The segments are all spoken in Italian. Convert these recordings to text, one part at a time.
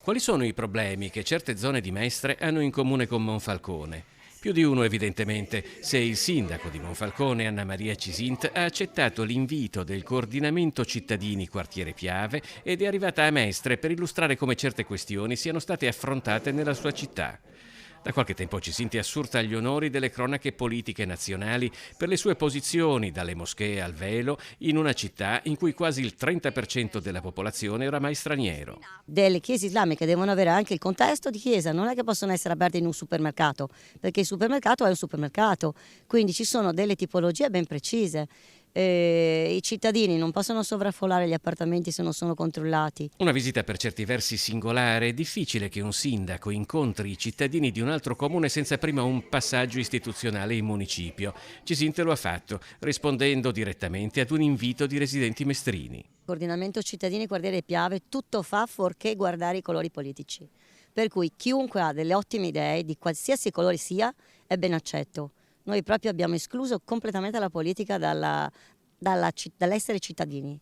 Quali sono i problemi che certe zone di Mestre hanno in comune con Monfalcone? Più di uno evidentemente, se il sindaco di Monfalcone, Anna Maria Cisint, ha accettato l'invito del coordinamento cittadini quartiere Piave ed è arrivata a Mestre per illustrare come certe questioni siano state affrontate nella sua città. Da qualche tempo Cisint è assurta agli onori delle cronache politiche nazionali per le sue posizioni, dalle moschee al velo, in una città in cui quasi il 30% della popolazione è oramai straniero. Delle chiese islamiche devono avere anche il contesto di chiesa, non è che possono essere aperte in un supermercato, perché il supermercato è un supermercato, quindi ci sono delle tipologie ben precise. I cittadini non possono sovraffollare gli appartamenti se non sono controllati. Una visita per certi versi singolare. È difficile che un sindaco incontri i cittadini di un altro comune senza prima un passaggio istituzionale in municipio. Cisinte lo ha fatto, rispondendo direttamente ad un invito di residenti mestrini. Coordinamento cittadini quartiere Piave tutto fa fuorché guardare i colori politici, per cui chiunque ha delle ottime idee di qualsiasi colore sia è ben accetto. Noi proprio abbiamo escluso completamente la politica dall'essere cittadini,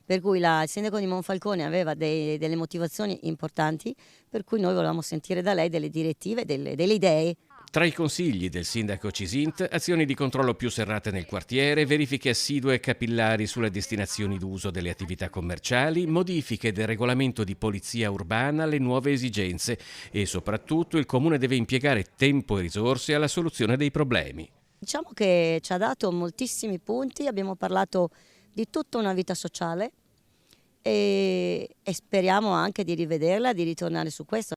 per cui il sindaco di Monfalcone aveva delle motivazioni importanti, per cui noi volevamo sentire da lei delle direttive, delle idee. Tra i consigli del sindaco Cisint, azioni di controllo più serrate nel quartiere, verifiche assidue e capillari sulle destinazioni d'uso delle attività commerciali, modifiche del regolamento di polizia urbana alle nuove esigenze e soprattutto il comune deve impiegare tempo e risorse alla soluzione dei problemi. Diciamo che ci ha dato moltissimi punti, abbiamo parlato di tutta una vita sociale e speriamo anche di rivederla, di ritornare su questo.